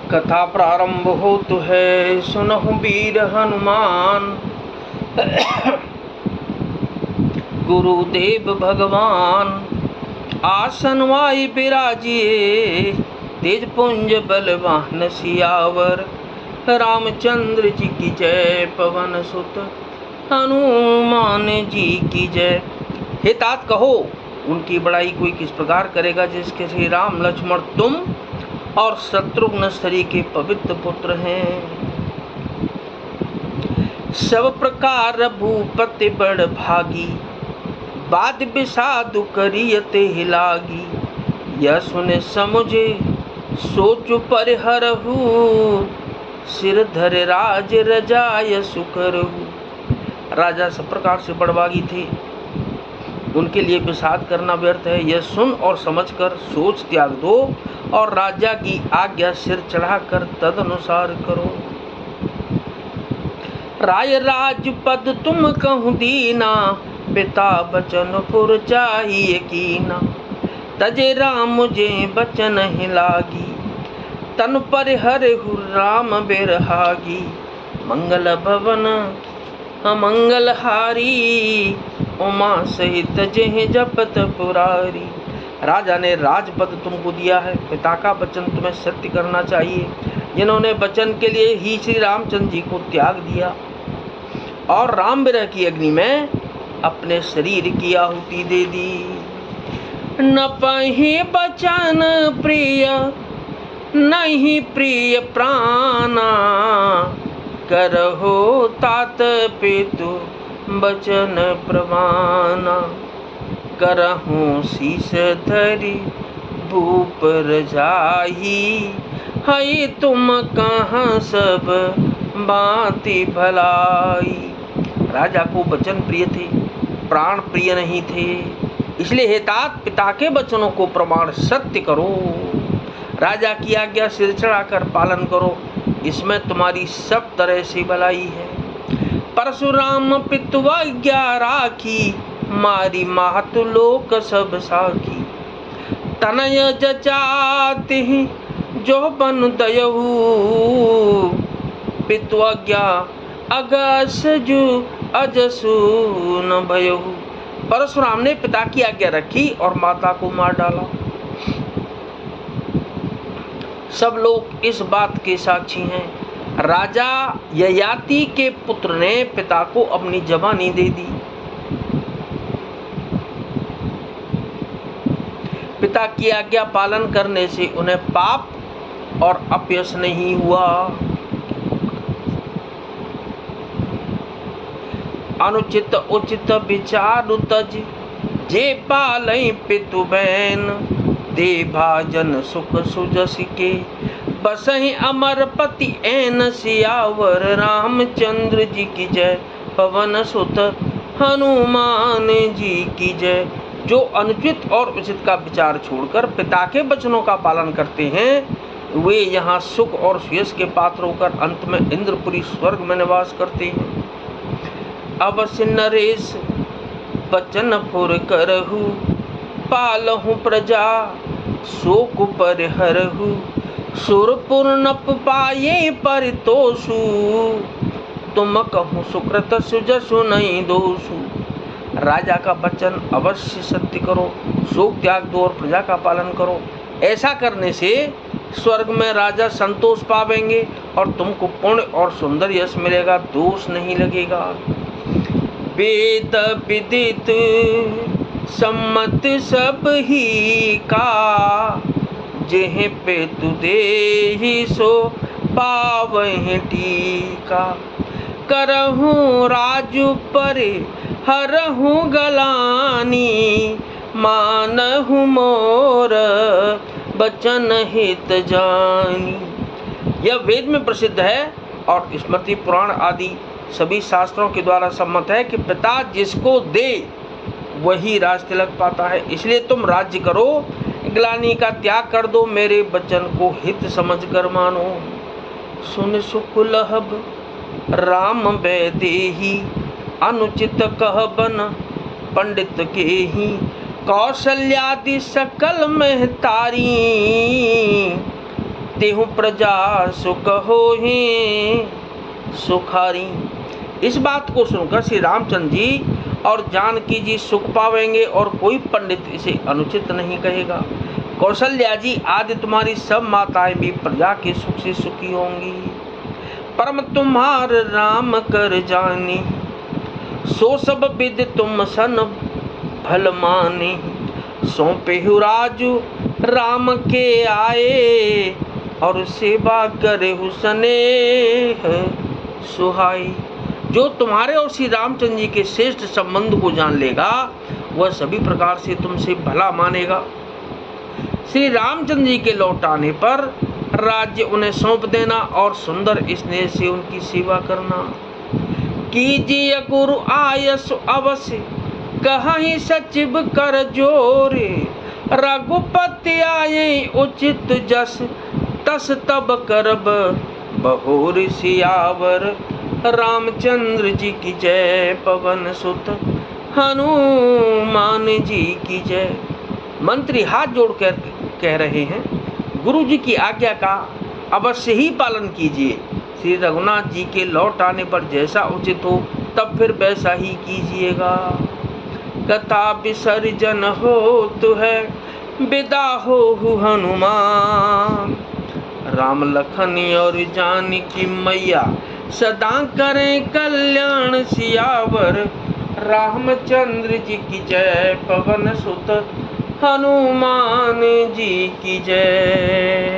कथा प्रारंभ होत है, सुनहु वीर हनुमान। गुरुदेव भगवान आसन वाई बिराजिए, तेज पुंज बलवान सियावर। रामचंद्र जी की जय, पवन सुत हनुमान जी की जय। हे तात कहो, उनकी बड़ाई कोई किस प्रकार करेगा जिसके श्री राम लक्ष्मण तुम और शत्रुघ्न सरी के पवित्र पुत्र हैं। सब प्रकार भूपति बड़ भागी, बात विषादु करियते हिलागी। यह सुने समुझे सोचु परिहरहु, सिर धर राज रजाय सुकरहु। राजा सब प्रकार से बड़भागी थे, उनके लिए विषाद करना व्यर्थ है। यह सुन और समझकर सोच त्याग दो और राजा की आज्ञा सिर चढ़ाकर तदनुसार करो। राय राजपद तुम कहूँ दीना, पिता बचन पुर चाहिए कीना। तजे राम मुझे बचन ही लागी, तन पर हरिहु राम बिरहागी। मंगल भवन अमंगल हारी, उमा सहित जेह जपत पुरारी। राजा ने राजपद तुमको दिया है, पिता का वचन तुम्हें सत्य करना चाहिए। जिन्होंने वचन के लिए ही श्री रामचंद्र जी को त्याग दिया और राम विरह की अग्नि में अपने शरीर की आहुति दे दी। न पहे बचन प्रिय नहीं प्रिय प्राणा, करहो तात पितु बचन प्रमाना। करहूँ शीश धरि भूप रजाई, है तुम कहाँ सब बाती भलाई। राजा को वचन प्रिय थे, प्राण प्रिय नहीं थे, इसलिए हे तात पिता के वचनों को प्रमाण सत्य करो। राजा की आज्ञा सिर चढ़ाकर पालन करो, इसमें तुम्हारी सब तरह से भलाई है। परशुराम पितु आज्ञा राखी, मारी मातु लोक सब साखी। तनय जचाति जो बन दयहु, पितु आज्ञा अगसजु अजसु न भयहु। परशुराम ने पिता की आज्ञा रखी और माता को मार डाला। सब लोग इस बात के साक्षी हैं। राजा ययाति के पुत्र ने पिता को अपनी जवानी दे दी। पिता की आज्ञा पालन करने से उन्हें पाप और अपयश नहीं हुआ। अनुचित उचित विचार तज, जे पालई पितु बैन। दे भाजन सुख सुजस के, बसहि अमरपति ऐन सियावर। रामचंद्र जी की जय, पवन सुत हनुमान जी की जय। जो अनुचित और उचित का विचार छोड़कर पिता के वचनों का पालन करते हैं, वे यहाँ सुख और सुयश के पात्र होकर अंत में इंद्रपुरी स्वर्ग में निवास करते हैं। अवश्य नरेश बचन फुर करहु, पालहु प्रजा शोक परिहरहु। सुरपुर नप पाये परितोषु, तुम कहूँ सुकृत सुजसु नहीं दोषु। राजा का वचन अवश्य सत्य करो, शोक त्याग दो और प्रजा का पालन करो। ऐसा करने से स्वर्ग में राजा संतोष पावेंगे और तुमको पुण्य और सुंदर यश मिलेगा, दोष नहीं लगेगा। वेद विदित सम्मत सब ही का, जेह पेतु देहि सो पावहि टीका। करहूँ राजु परे हरहूँ गलानी, मानहु मोर बचन हित जानी। यह वेद में प्रसिद्ध है और स्मृति पुराण आदि सभी शास्त्रों के द्वारा सम्मत है कि पिता जिसको दे वही राज तिलक पाता है। इसलिए तुम राज्य करो, ग्लानि का त्याग कर दो, मेरे वचन को हित समझ कर मानो। सुन सुख लहब राम वैदेही, अनुचित कहबन पंडित के ही। कौशल्यादि सकल महतारी, तेहु प्रजा सुख होहि सुखारी। इस बात को सुनकर श्री रामचंद्र जी और जानकी जी सुख पावेंगे और कोई पंडित इसे अनुचित नहीं कहेगा। कौशल्या जी आदि तुम्हारी सब माताएं भी प्रजा के सुख से सुखी होंगी। परम तुम्हार राम कर जानी, सो सब विद तुम सन भल माने। सौंपे राजू राम के आए, और सेवा करे हुसने सुहाई। जो तुम्हारे और श्री रामचंद्र जी के श्रेष्ठ संबंध को जान लेगा वह सभी प्रकार से तुमसे भला मानेगा। श्री रामचंद्र जी के लौट आने पर राज्य उन्हें सौंप देना और सुंदर स्नेह से उनकी सेवा करना। कीजिए गुरु आयस अवश्य, कहीं सचिव कर जोरे। रघुपति आये उचित जस, तस तब करब बहोर सियावर। रामचंद्र जी की जय, पवन सुत हनुमान जी की जय। मंत्री हाथ जोड़कर कह रहे हैं, गुरु जी की आज्ञा का अवश्य ही पालन कीजिए। श्री रघुनाथ जी के लौट आने पर जैसा उचित हो तब फिर वैसा ही कीजिएगा। कथा विसर्जन हो तो है, विदा हो हनुमान। राम लखन और जानकी मैया, सदा करें कल्याण सियावर। रामचंद्र जी की जय, पवन सुत हनुमान जी की जय।